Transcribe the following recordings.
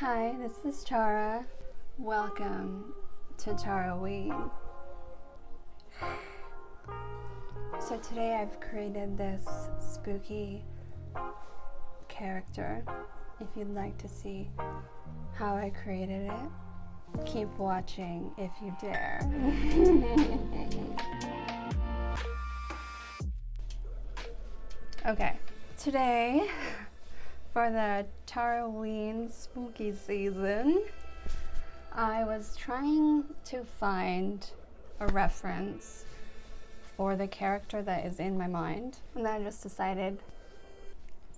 Hi, this is Tara. Welcome to Taraween. So today I've created this spooky character. If you'd like to see how I created it, keep watching if you dare. Okay, today for the Taraween spooky season, I was trying to find a reference for the character that is in my mind, and then I just decided,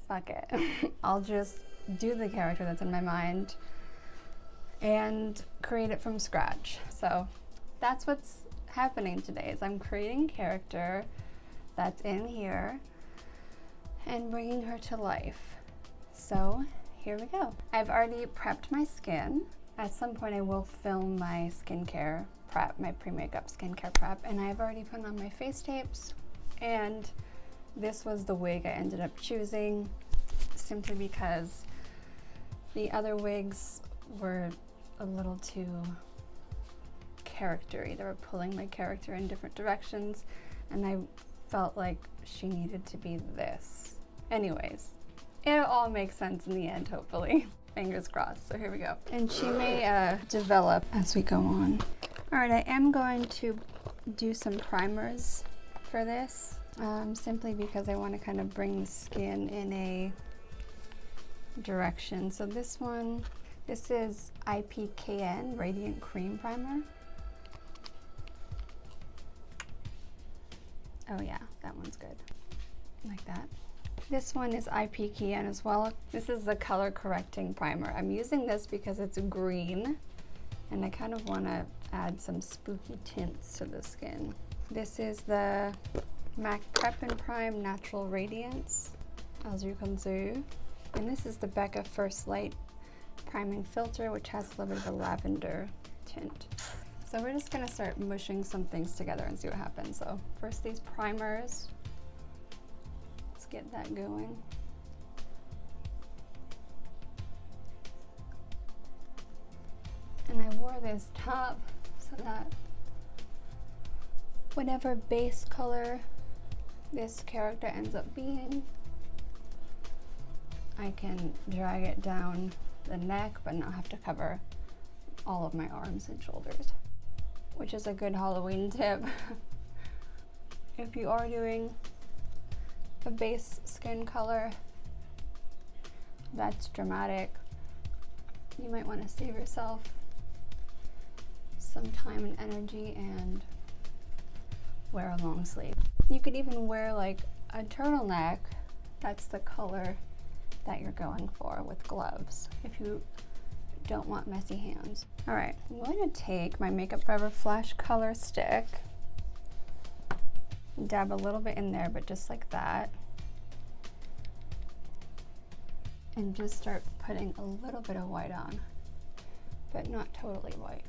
fuck it. I'll just do the character that's in my mind and create it from scratch. So that's what's happening today, is I'm creating a character that's in here and bringing her to life. So here we go. I've already prepped my skin. At some point I will film my skincare prep, my pre-makeup skincare prep, and I've already put on my face tapes, and this was the wig I ended up choosing simply because the other wigs were a little too character-y. They were pulling my character in different directions, and I felt like she needed to be this. Anyways, it'll all make sense in the end, hopefully. Fingers crossed. So here we go. And she may develop as we go on. All right, I am going to do some primers for this, simply because I want to kind of bring the skin in a direction. So this is IPKN Radiant Cream Primer. Oh yeah, that one's good. Like that. This one is IPKN as well. This is the color correcting primer. I'm using this because it's green and I kind of want to add some spooky tints to the skin. This is the MAC Prep and Prime Natural Radiance, as you can see. And this is the Becca First Light Priming Filter, which has a little bit of a lavender tint. So we're just gonna start mushing some things together and see what happens. So first these primers. Get that going. And I wore this top so that whatever base color this character ends up being, I can drag it down the neck but not have to cover all of my arms and shoulders, which is a good Halloween tip. If you are doing a base skin color that's dramatic, you might want to save yourself some time and energy and wear a long sleeve. You could even wear like a turtleneck that's the color that you're going for with gloves if you don't want messy hands. All right, I'm going to take my Makeup Forever Flash Color Stick, dab a little bit in there, but just like that, and just start putting a little bit of white on, but not totally white.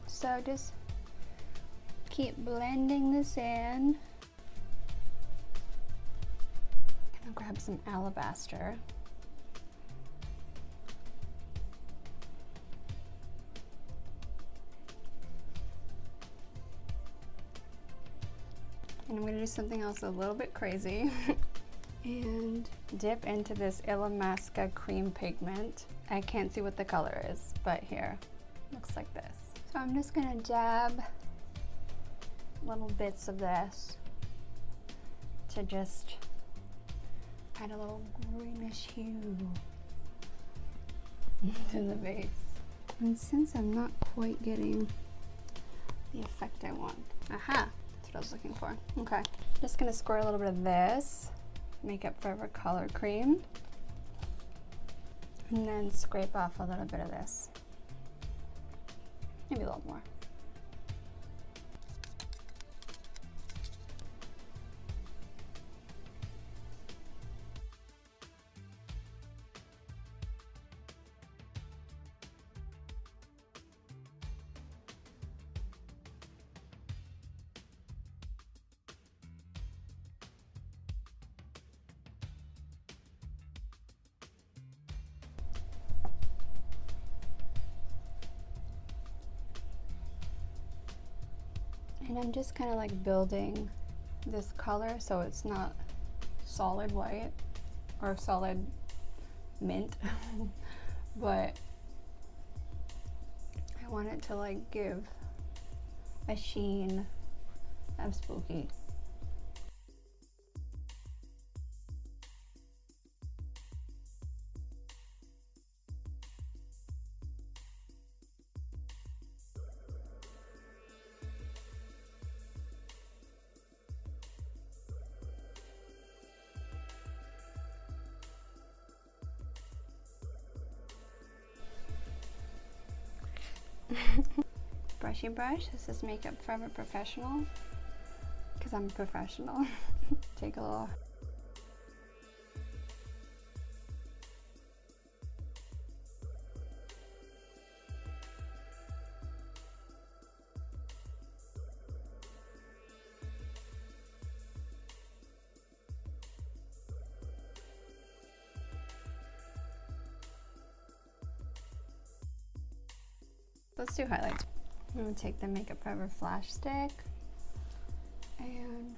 So just keep blending this in. Gonna grab some alabaster. And I'm gonna do something else a little bit crazy and dip into this Illamasqua cream pigment. I can't see what the color is, but here, looks like this. So I'm just gonna dab little bits of this to just add a little greenish hue to the base. And since I'm not quite getting the effect I want, aha, that's what I was looking for. Okay, just gonna squirt a little bit of this Makeup Forever color cream and then scrape off a little bit of this. Maybe a little more. And I'm just kind of like building this color so it's not solid white or solid mint, but I want it to like give a sheen of spooky. Brushy brush. This is Makeup Forever Professional, because I'm a professional. Take a little. Let's do highlights. I'm going to take the Makeup Forever Flash Stick and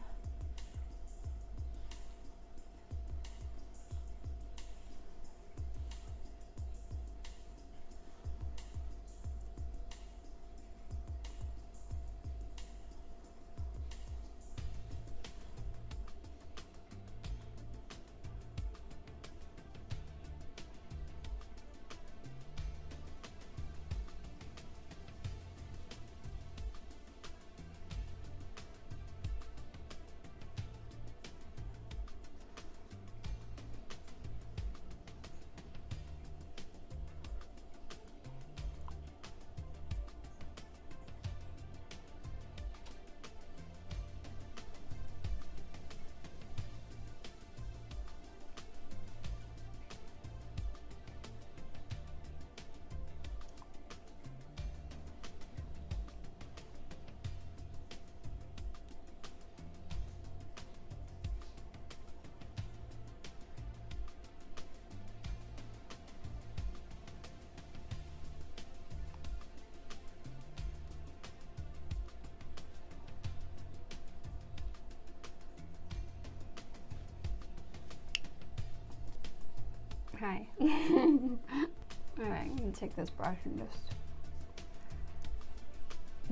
hi. Alright, I'm going to take this brush and just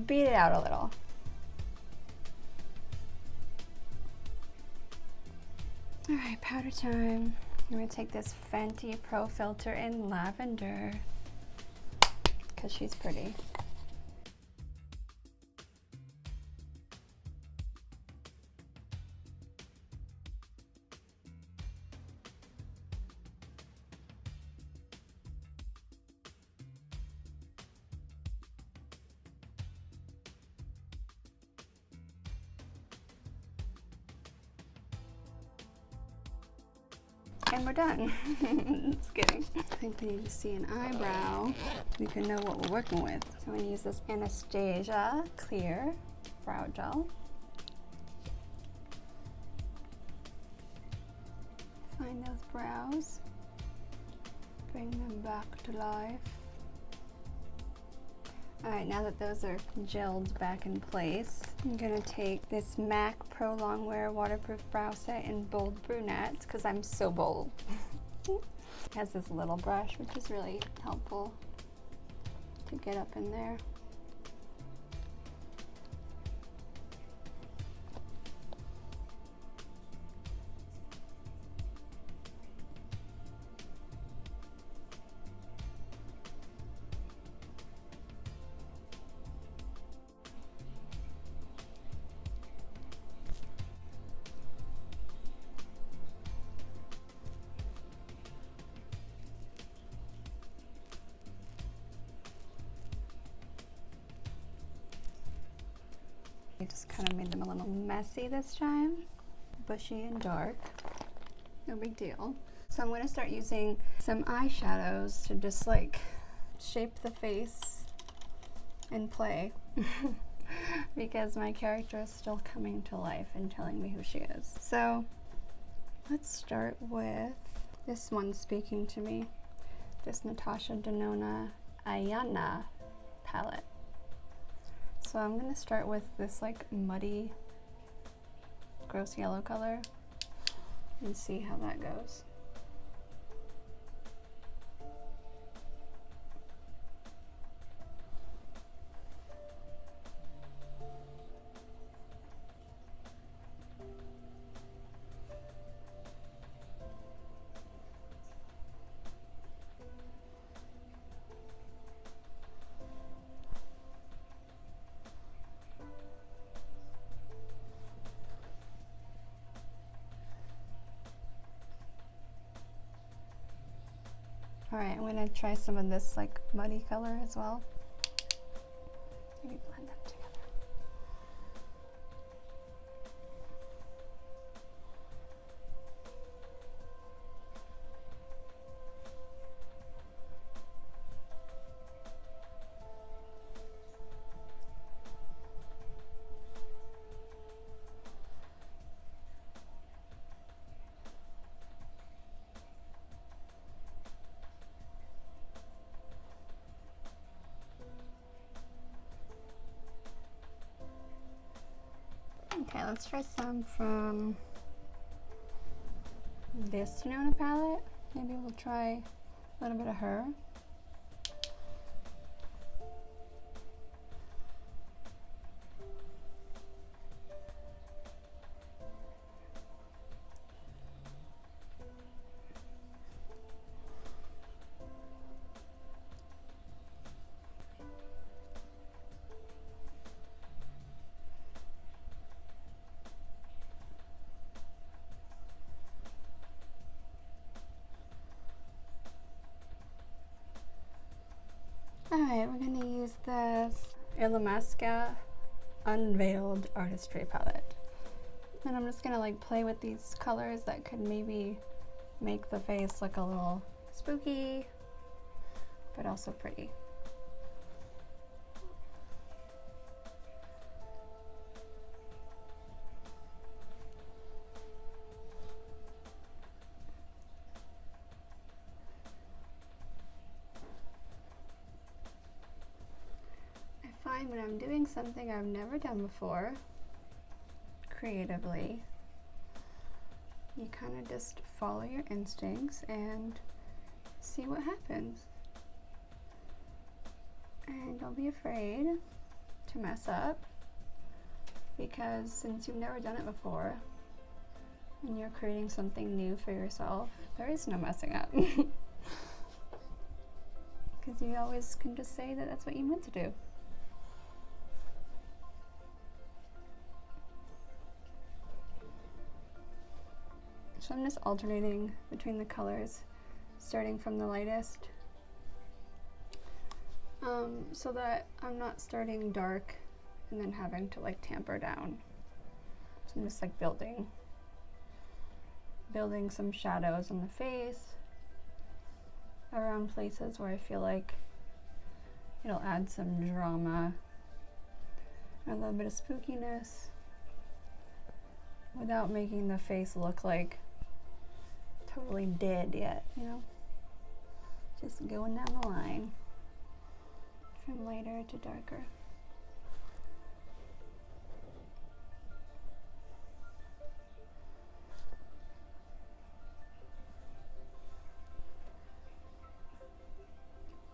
beat it out a little. Alright, powder time. I'm going to take this Fenty Pro Filter in Lavender, because she's pretty. And we're done. Just kidding. I think we need to see an eyebrow. We can know what we're working with. So I'm going to use this Anastasia Clear Brow Gel. Find those brows. Bring them back to life. Alright, now that those are gelled back in place, I'm going to take this MAC Pro Longwear Waterproof Brow Set in Bold Brunette, because I'm so bold. It has this little brush, which is really helpful to get up in there. I just kind of made them a little messy this time. Bushy and dark. No big deal. So I'm going to start using some eyeshadows to just like shape the face and play. Because my character is still coming to life and telling me who she is. So let's start with this one speaking to me. This Natasha Denona Ayanna palette. So I'm gonna start with this like muddy, gross yellow color and see how that goes. All right, I'm gonna try some of this like muddy color as well. Maybe blend them together. Okay, let's try some from this Denona palette. Maybe we'll try a little bit of her. Alright, we're going to use this Illamasqua Unveiled Artistry palette. And I'm just going to like play with these colors that could maybe make the face look a little spooky, but also pretty. When I'm doing something I've never done before, creatively, you kind of just follow your instincts and see what happens. And don't be afraid to mess up, because since you've never done it before and you're creating something new for yourself, there is no messing up. Because you always can just say that that's what you meant to do. So I'm just alternating between the colors, starting from the lightest, so that I'm not starting dark and then having to like tamper down. So I'm just like building some shadows on the face, around places where I feel like it'll add some drama, a little bit of spookiness, without making the face look like totally dead yet, you know? Just going down the line from lighter to darker.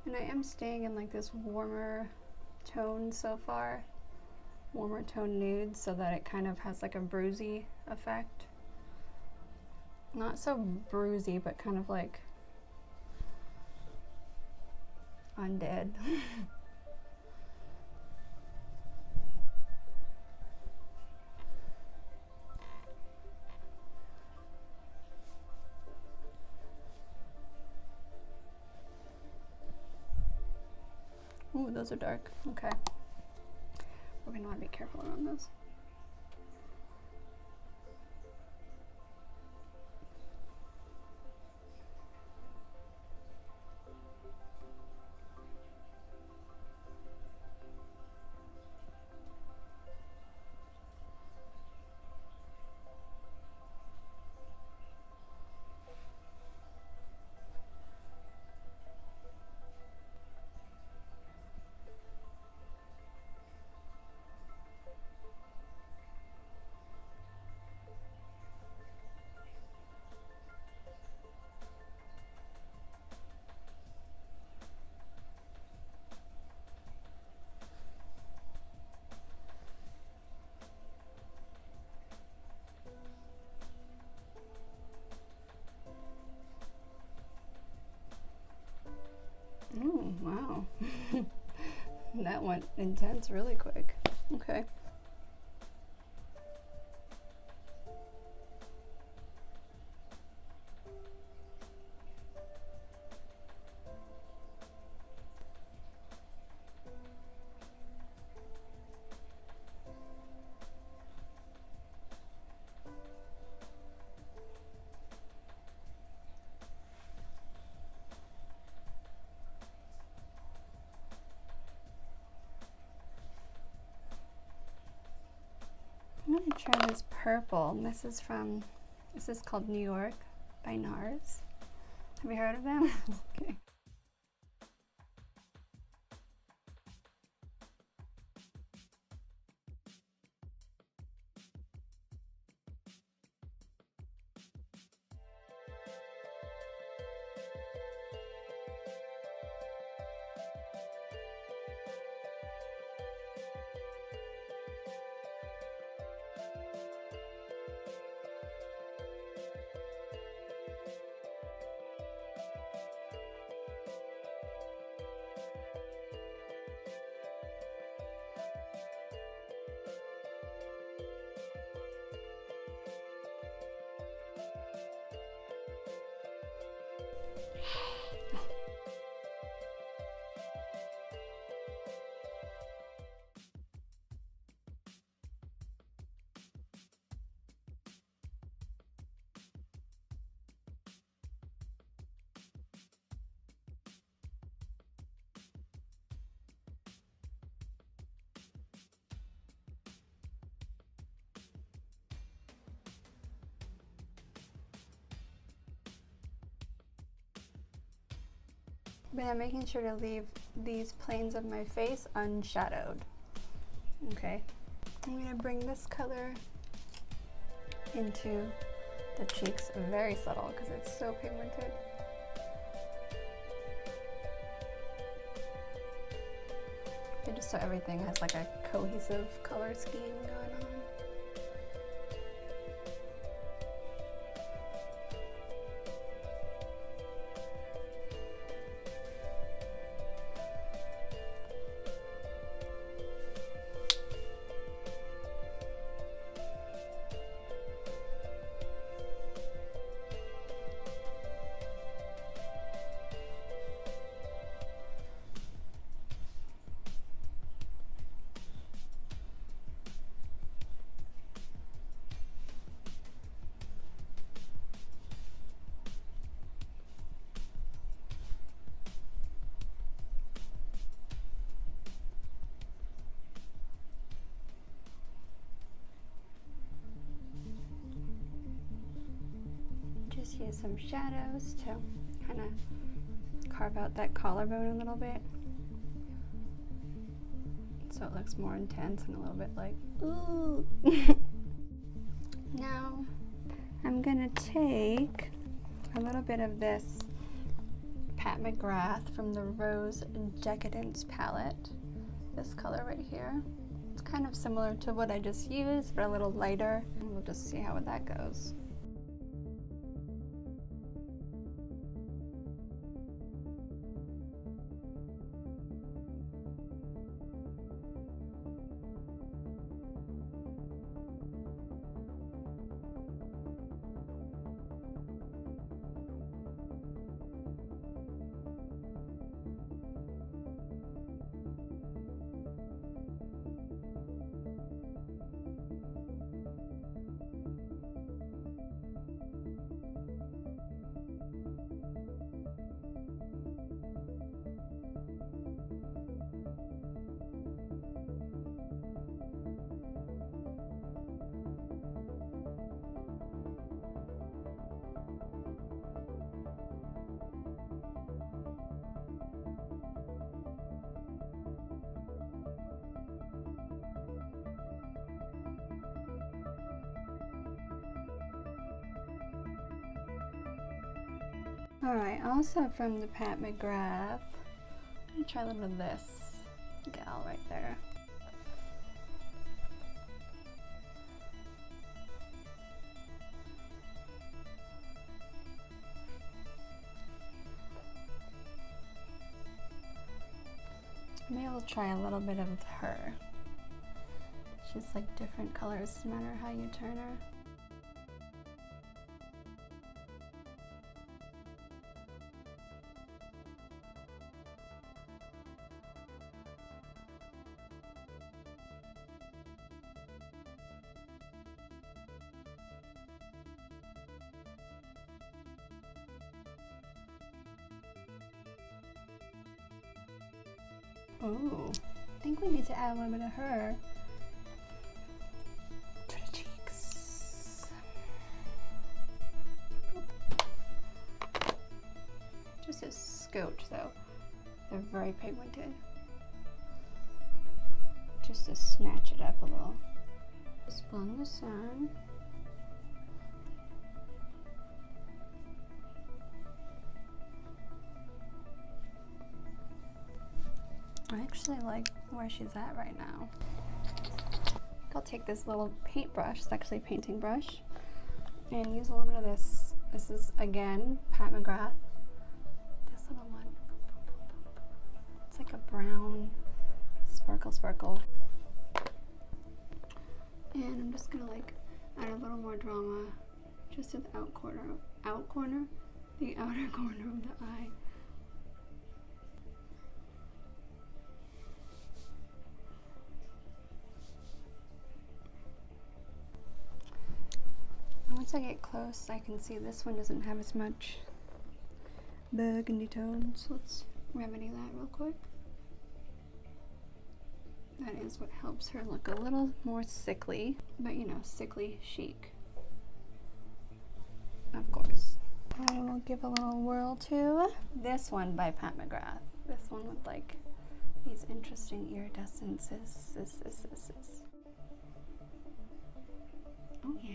And I am staying in like this warmer tone so far, warmer tone nude, so that it kind of has like a bruisey effect. Not so bruisey, but kind of like undead. Ooh, those are dark. Okay. We're gonna want to be careful around those. That went intense really quick. Okay. I'm gonna try this purple. This is called New York by NARS. Have you heard of them? Okay. But I'm making sure to leave these planes of my face unshadowed. Okay, I'm gonna bring this color into the cheeks, very subtle because it's so pigmented. And just so everything has like a cohesive color scheme going on. Use some shadows to kind of carve out that collarbone a little bit so it looks more intense and a little bit like ooh. Now I'm gonna take a little bit of this Pat McGrath from the Rose Decadence palette, this color right here. It's kind of similar to what I just used but a little lighter, and we'll just see how that goes. Alright, also from the Pat McGrath, I'm going to try a little of this gal right there. Maybe we'll try a little bit of her. She's like different colors no matter how you turn her. Ooh, I think we need to add a little bit of her to the cheeks. Just a scotch though. They're very pigmented. Just to snatch it up a little. Just blend this in. I actually like where she's at right now. I'll take this little paintbrush, it's actually a painting brush, and use a little bit of this. This is, again, Pat McGrath. This little one. It's like a brown sparkle. And I'm just gonna like add a little more drama just to the outer corner of the eye. Once I get close, I can see this one doesn't have as much burgundy tones. So let's remedy that real quick. That is what helps her look a little more sickly, but you know, sickly chic. Of course. I will give a little whirl to this one by Pat McGrath. This one with like these interesting iridescences. Oh yeah.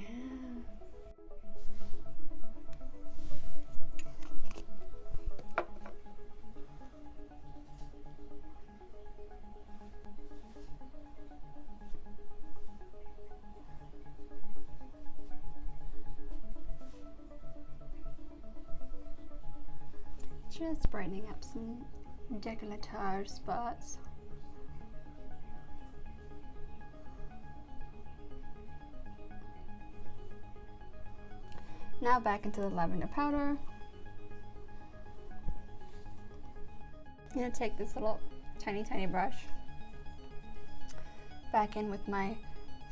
Just brightening up some décolletage spots. Now back into the lavender powder. I'm gonna take this little tiny brush back in with my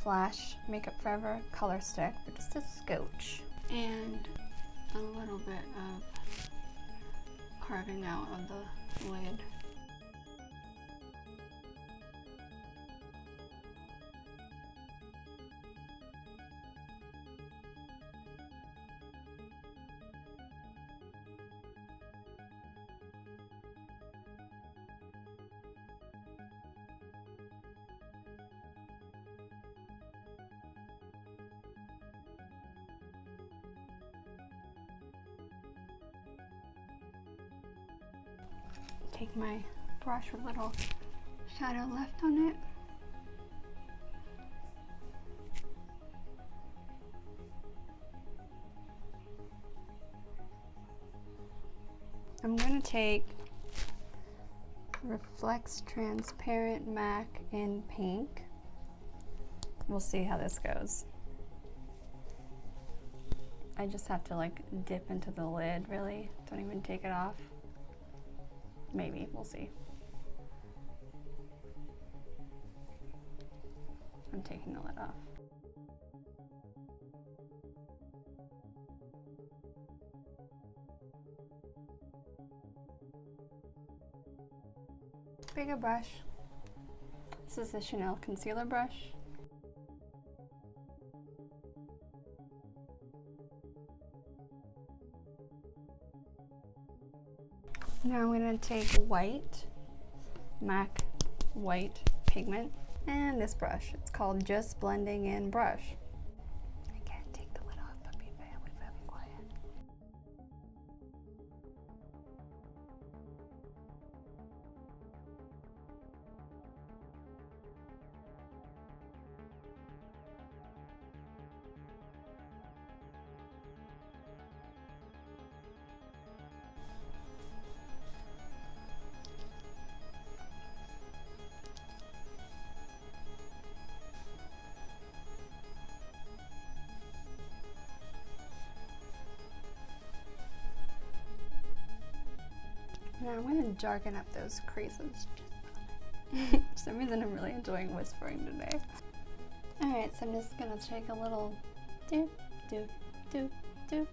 Flash Makeup Forever color stick, but just a scotch and a little bit of carving out on the lid. Take my brush with a little shadow left on it. I'm going to take Reflects Transparent MAC in pink. We'll see how this goes. I just have to like dip into the lid, really. Don't even take it off. Maybe, we'll see. I'm taking the lid off. Bigger brush. This is the Chanel concealer brush. Now I'm going to take white, MAC white pigment, and this brush. It's called Just Blending In Brush. I can't take the lid off, but be very quiet. I'm gonna darken up those creases. For some reason I'm really enjoying whispering today. Alright, so I'm just gonna take a little doop, doop, doop, doop,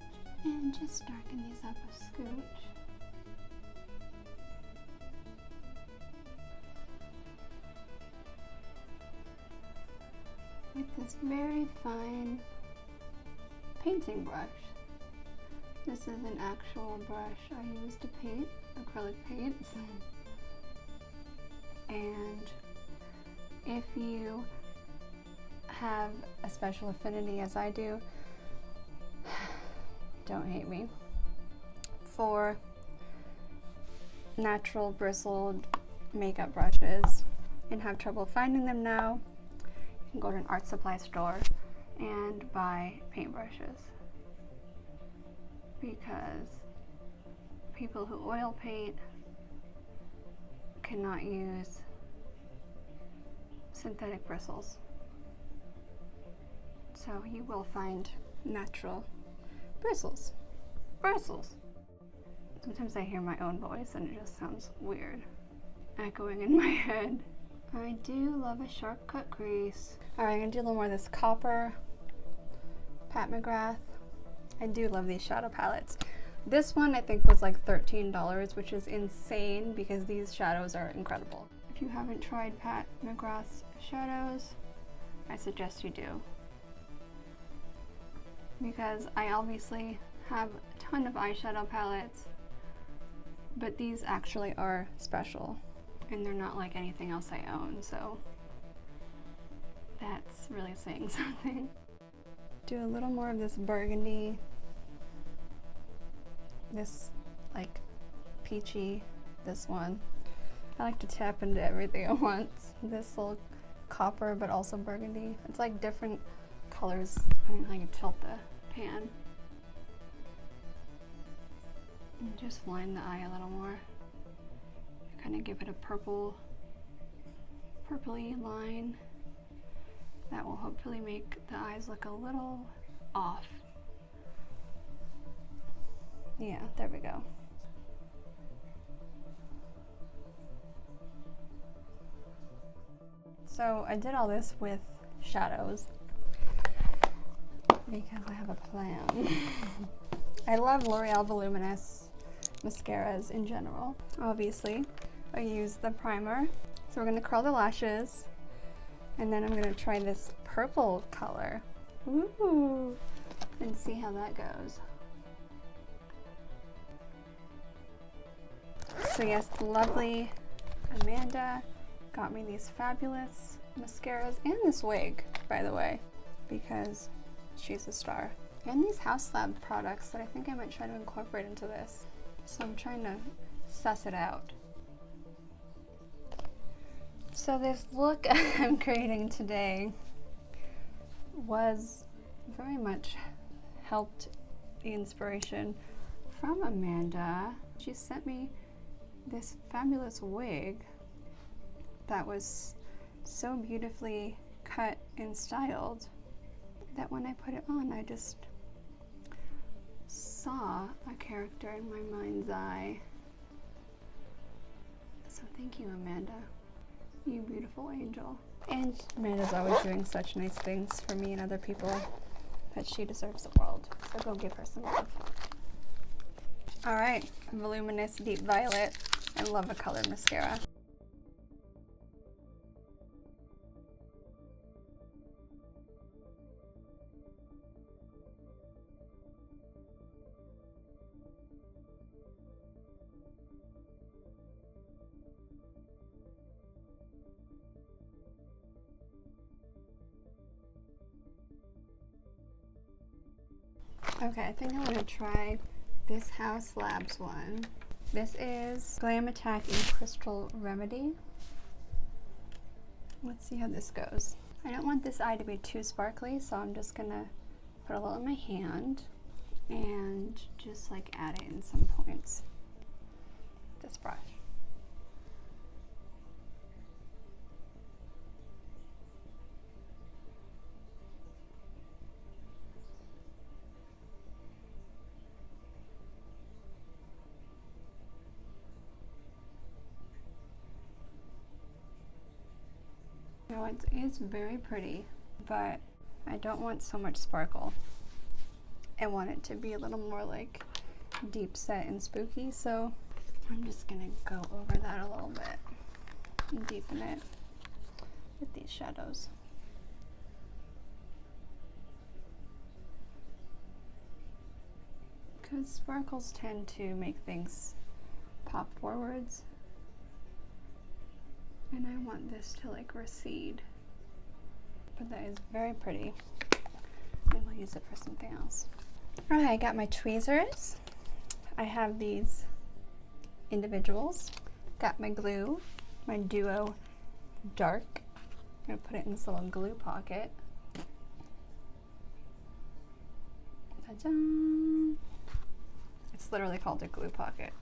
and just darken these up a scooch. With this very fine painting brush. This is an actual brush I use to paint acrylic paints. And if you have a special affinity, as I do, don't hate me, for natural bristled makeup brushes and have trouble finding them now, you can go to an art supply store and buy paintbrushes, because people who oil paint cannot use synthetic bristles. So you will find natural bristles. Sometimes I hear my own voice and it just sounds weird, echoing in my head. I do love a sharp cut crease. All right, I'm gonna do a little more of this copper Pat McGrath. I do love these shadow palettes. This one I think was like $13, which is insane because these shadows are incredible. If you haven't tried Pat McGrath's shadows, I suggest you do. Because I obviously have a ton of eyeshadow palettes, but these actually are special and they're not like anything else I own, so that's really saying something. Do a little more of this burgundy, this like peachy, this one. I like to tap into everything at once. This little copper, but also burgundy. It's like different colors depending on how you tilt the pan. And just line the eye a little more. Kind of give it a purpley line. That will hopefully make the eyes look a little off. Yeah, there we go. So I did all this with shadows because I have a plan. I love L'Oreal Voluminous mascaras in general. Obviously, I use the primer. So we're gonna curl the lashes, and then I'm gonna try this purple color. Ooh, and see how that goes. So yes, the lovely Amanda got me these fabulous mascaras and this wig, by the way, because she's a star. And these House Lab products that I think I might try to incorporate into this. So I'm trying to suss it out. So this look I'm creating today was very much helped the inspiration from Amanda. She sent me this fabulous wig that was so beautifully cut and styled that when I put it on, I just saw a character in my mind's eye. So thank you, Amanda. You beautiful angel. And Amanda's always doing such nice things for me and other people that she deserves the world. So go give her some love. All right, Voluminous Deep Violet. I love a colored mascara. Okay, I think I'm gonna try this House Labs one. This is Glam Attack in Crystal Remedy. Let's see how this goes. I don't want this eye to be too sparkly, so I'm just gonna put a little in my hand and just like add it in some points. This brush. Now it is very pretty, but I don't want so much sparkle. I want it to be a little more like deep set and spooky, so I'm just gonna go over that a little bit and deepen it with these shadows. Because sparkles tend to make things pop forwards, and I want this to like recede. But that is very pretty. I will use it for something else. Alright, I got my tweezers. I have these individuals. Got my glue, my Duo Dark. I'm gonna put it in this little glue pocket. Ta-da! It's literally called a glue pocket.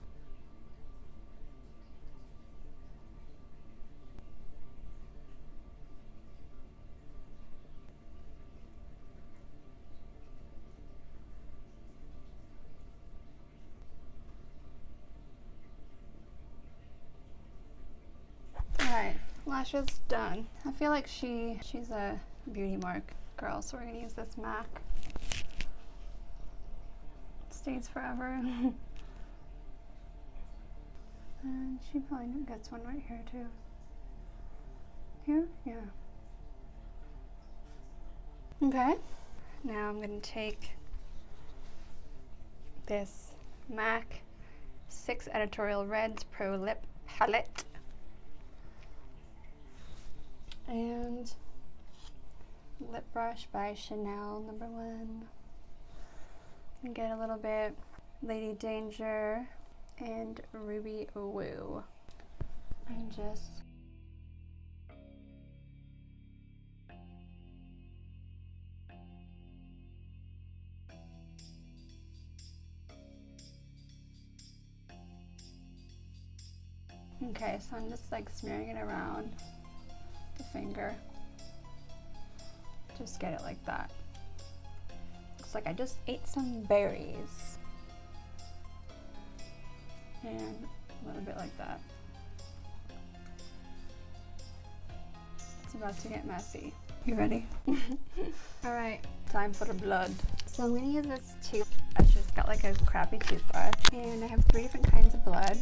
Alright, lashes done. I feel like she's a beauty mark girl, so we're gonna use this MAC. Stays forever. And she probably gets one right here too. Here? Yeah. Okay. Now I'm gonna take this MAC 6 Editorial Reds Pro Lip Palette and lip brush by Chanel #1. And get a little bit Lady Danger and Ruby Woo. And just okay, so I'm just like smearing it around the finger. Just get it like that. Looks like I just ate some berries. And a little bit like that. It's about to get messy. You ready? Alright, time for the blood. So I'm gonna use this toothbrush. It's got like a crappy toothbrush. And I have 3 different kinds of blood.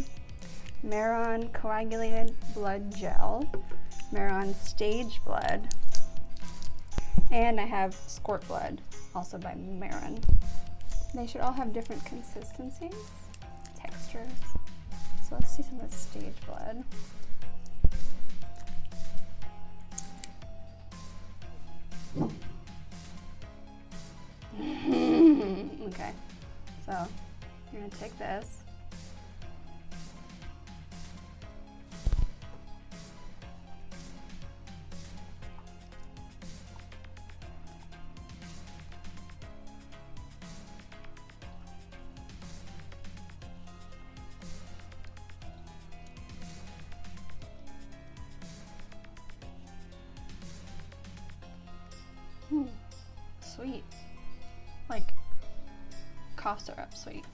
Maron Coagulated Blood Gel, Maron Stage Blood, and I have Squirt Blood, also by Maron. They should all have different consistencies, textures. So let's see some of the Stage Blood. Okay, so you're gonna take this. Sweet. Like cough syrup sweet.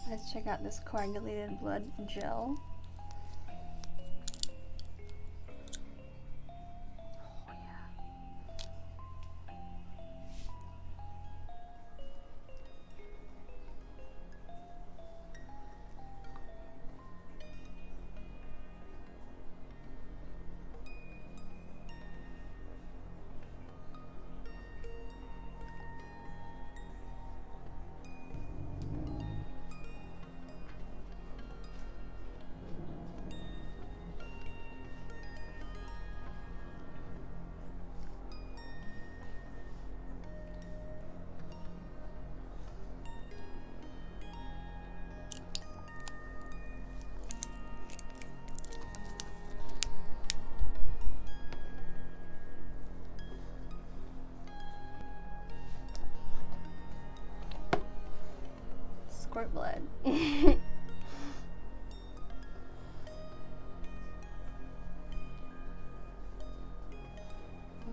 Let's check out this coagulated blood gel. Oh yeah. Squirt Blood. Let's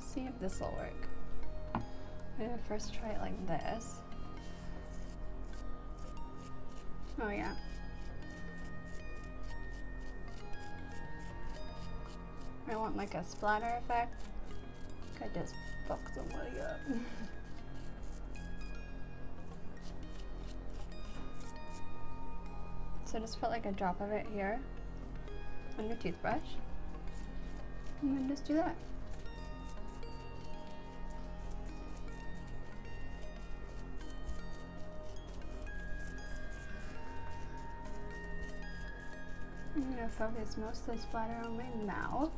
see if this will work. I'm gonna first try it like this. Oh yeah. I want like a splatter effect. I just fucked somebody up. So just put like a drop of it here on your toothbrush. And then just do that. I'm gonna focus most of the splatter on my mouth.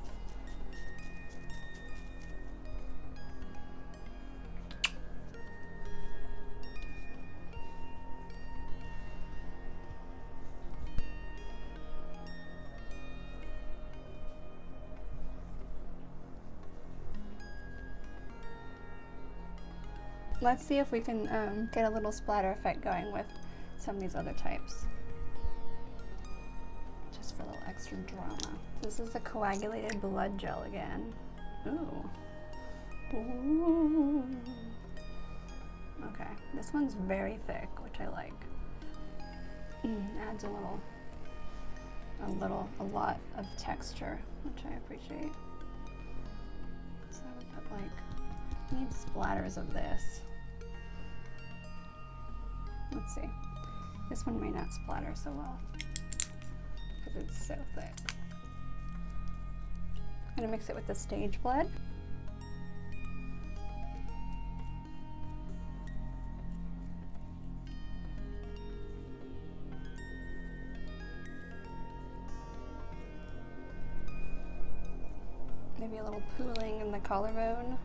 Let's see if we can get a little splatter effect going with some of these other types. Just for a little extra drama. This is the coagulated blood gel again. Ooh. Ooh. Okay, this one's very thick, which I like. Adds a lot of texture, which I appreciate. So I would put like, I need splatters of this. Let's see. This one may not splatter so well because it's so thick. I'm gonna mix it with the stage blood. Maybe a little pooling in the collarbone.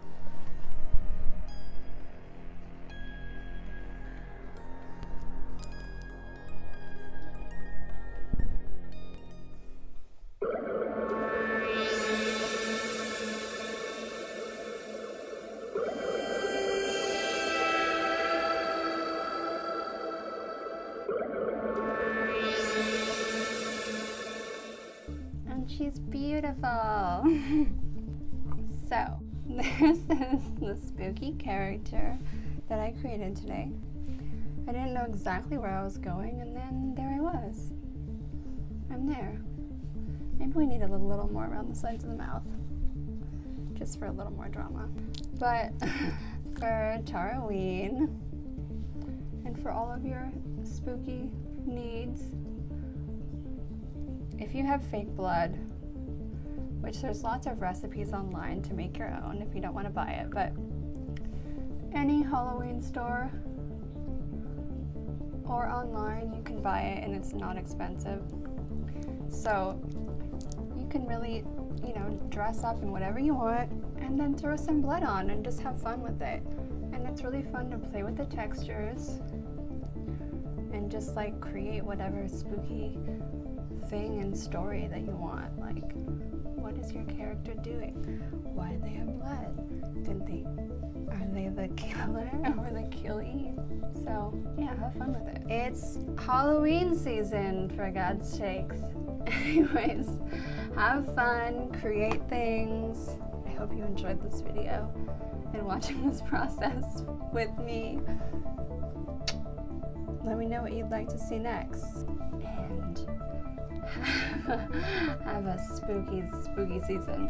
She's beautiful. So, this is the spooky character that I created today. I didn't know exactly where I was going, and then there I was. I'm there. Maybe we need a little more around the sides of the mouth, just for a little more drama. But for Halloween, and for all of your spooky needs, if you have fake blood, which there's lots of recipes online to make your own if you don't want to buy it, but any Halloween store or online you can buy it and it's not expensive. So you can really, you know, dress up in whatever you want and then throw some blood on and just have fun with it. And it's really fun to play with the textures and just like create whatever spooky thing and story that you want. Like, what is your character doing? Why do they have blood? Are they the killer or the killie? So yeah, have fun with it. It's Halloween season, for God's sakes. Anyways, have fun, create things. I hope you enjoyed this video and watching this process with me. Let me know what you'd like to see next. And have a spooky season.